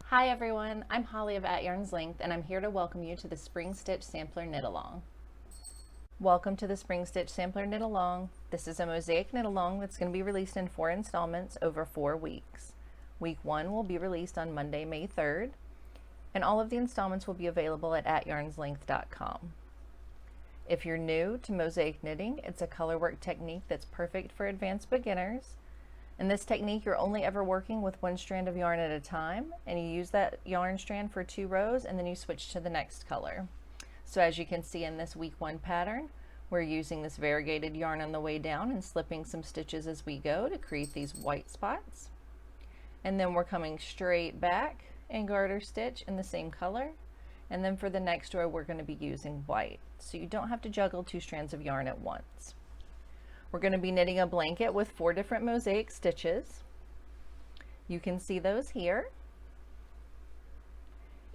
Hi everyone, I'm Holly of At Yarn's Length and I'm here to welcome you to the Spring Stitch Sampler Knit Along. Welcome to the Spring Stitch Sampler Knit Along. This is a Mosaic knit along that's going to be released in 4 installments over 4 weeks. Week 1 will be released on Monday, May 3rd, and all of the installments will be available at atyarnslength.com. If you're new to Mosaic knitting, it's a colorwork technique that's perfect for advanced beginners. In this technique, you're only ever working with one strand of yarn at a time, and you use that yarn strand for 2 rows and then you switch to the next color. So as you can see in this week 1 pattern, we're using this variegated yarn on the way down and slipping some stitches as we go to create these white spots. And then we're coming straight back and garter stitch in the same color. And then for the next row, we're going to be using white. So you don't have to juggle 2 strands of yarn at once. We're going to be knitting a blanket with 4 different mosaic stitches. You can see those here.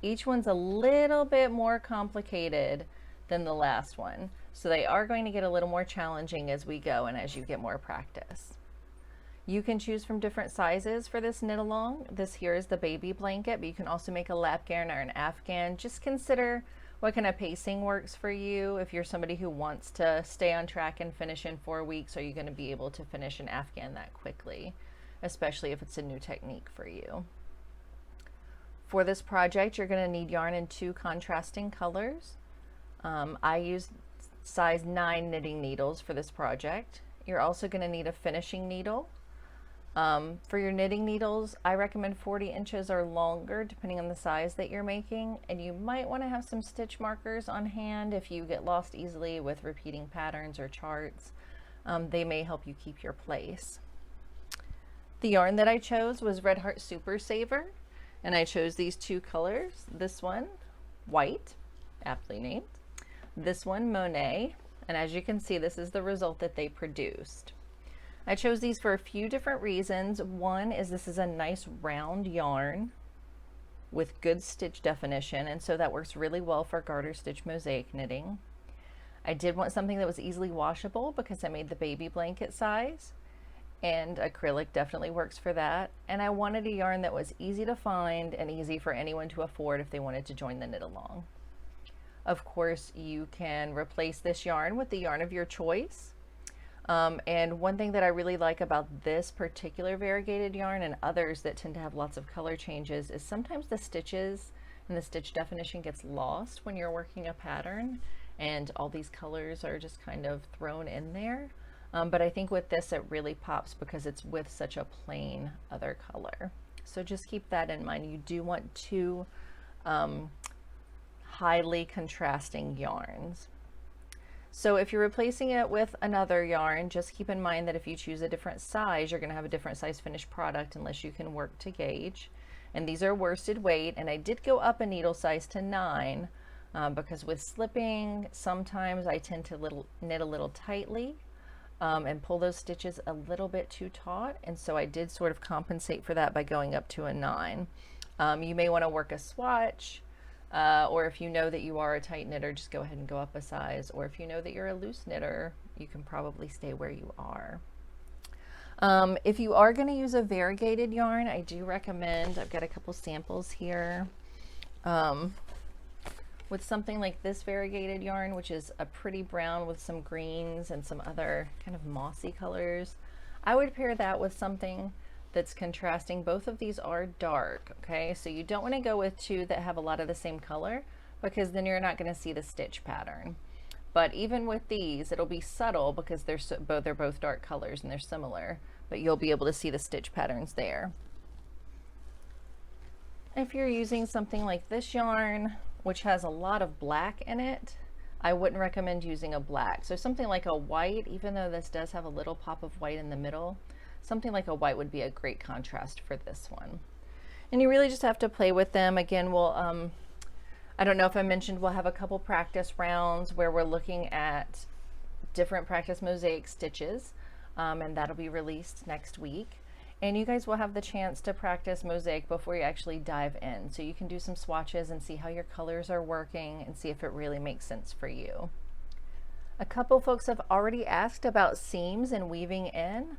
Each one's a little bit more complicated than the last one, so they are going to get a little more challenging as we go and as you get more practice. You can choose from different sizes for this knit along. This here is the baby blanket, but you can also make a lapghan or an afghan. Just consider what kind of pacing works for you. If you're somebody who wants to stay on track and finish in 4 weeks, are you going to be able to finish an afghan that quickly, especially if it's a new technique for you? For this project, you're going to need yarn in 2 contrasting colors. I used size 9 knitting needles for this project. You're also going to need a finishing needle. For your knitting needles, I recommend 40 inches or longer depending on the size that you're making, and you might want to have some stitch markers on hand if you get lost easily with repeating patterns or charts. They may help you keep your place. The yarn that I chose was Red Heart Super Saver, and I chose these 2 colors. This one, white, aptly named. This one, Monet, and as you can see, this is the result that they produced. I chose these for a few different reasons. One is this is a nice round yarn with good stitch definition, and so that works really well for garter stitch mosaic knitting. I did want something that was easily washable because I made the baby blanket size, and acrylic definitely works for that. And I wanted a yarn that was easy to find and easy for anyone to afford if they wanted to join the knit along. Of course, you can replace this yarn with the yarn of your choice. And one thing that I really like about this particular variegated yarn and others that tend to have lots of color changes is sometimes the stitches and the stitch definition gets lost when you're working a pattern and all these colors are just kind of thrown in there. But I think with this it really pops because it's with such a plain other color. So just keep that in mind. You do want 2 highly contrasting yarns. So if you're replacing it with another yarn, just keep in mind that if you choose a different size, you're going to have a different size finished product unless you can work to gauge. And these are worsted weight, and I did go up a needle size to 9 because with slipping, sometimes I tend to knit a little tightly and pull those stitches a little bit too taut, and so I did sort of compensate for that by going up to a 9. You may want to work a swatch. Or if you know that you are a tight knitter, just go ahead and go up a size. Or if you know that you're a loose knitter, you can probably stay where you are. If you are going to use a variegated yarn, I do recommend, I've got a couple samples here, with something like this variegated yarn, which is a pretty brown with some greens and some other kind of mossy colors. I would pair that with something that's contrasting. Both of these are dark, okay? So you don't want to go with 2 that have a lot of the same color because then you're not going to see the stitch pattern. But even with these, it'll be subtle because they're both dark colors and they're similar, but you'll be able to see the stitch patterns there. If you're using something like this yarn, which has a lot of black in it, I wouldn't recommend using a black. So something like a white, even though this does have a little pop of white in the middle, something like a white would be a great contrast for this one. And you really just have to play with them. Again, we'll, I don't know if I mentioned, we'll have a couple practice rounds where we're looking at different practice mosaic stitches, and that'll be released next week. And you guys will have the chance to practice mosaic before you actually dive in. So you can do some swatches and see how your colors are working and see if it really makes sense for you. A couple folks have already asked about seams and weaving in.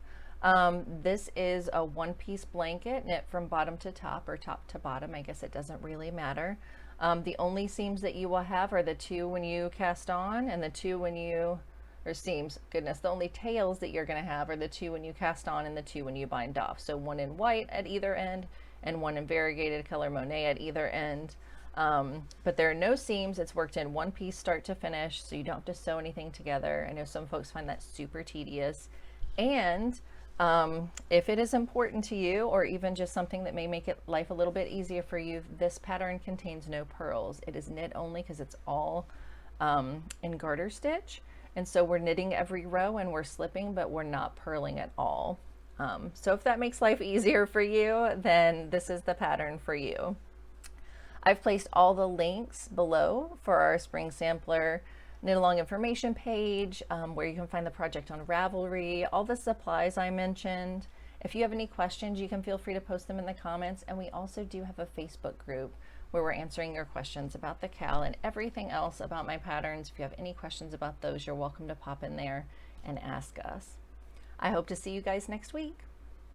This is a one-piece blanket knit from bottom to top, or top to bottom. I guess it doesn't really matter. The only seams that you will have are the 2 when you cast on and the 2 when you, or seams, goodness, the only tails that you're going to have are the 2 when you cast on and the 2 when you bind off. So one in white at either end and one in variegated color Monet at either end. But there are no seams. It's worked in one piece start to finish, so you don't have to sew anything together. I know some folks find that super tedious. And if it is important to you, or even just something that may make life a little bit easier for you, this pattern contains no purls. It is knit only because it's all in garter stitch. And so we're knitting every row and we're slipping, but we're not purling at all. So if that makes life easier for you, then this is the pattern for you. I've placed all the links below for our spring sampler knit along information page, where you can find the project on Ravelry, all the supplies I mentioned. If you have any questions, you can feel free to post them in the comments. And we also do have a Facebook group where we're answering your questions about the KAL and everything else about my patterns. If you have any questions about those, you're welcome to pop in there and ask us. I hope to see you guys next week.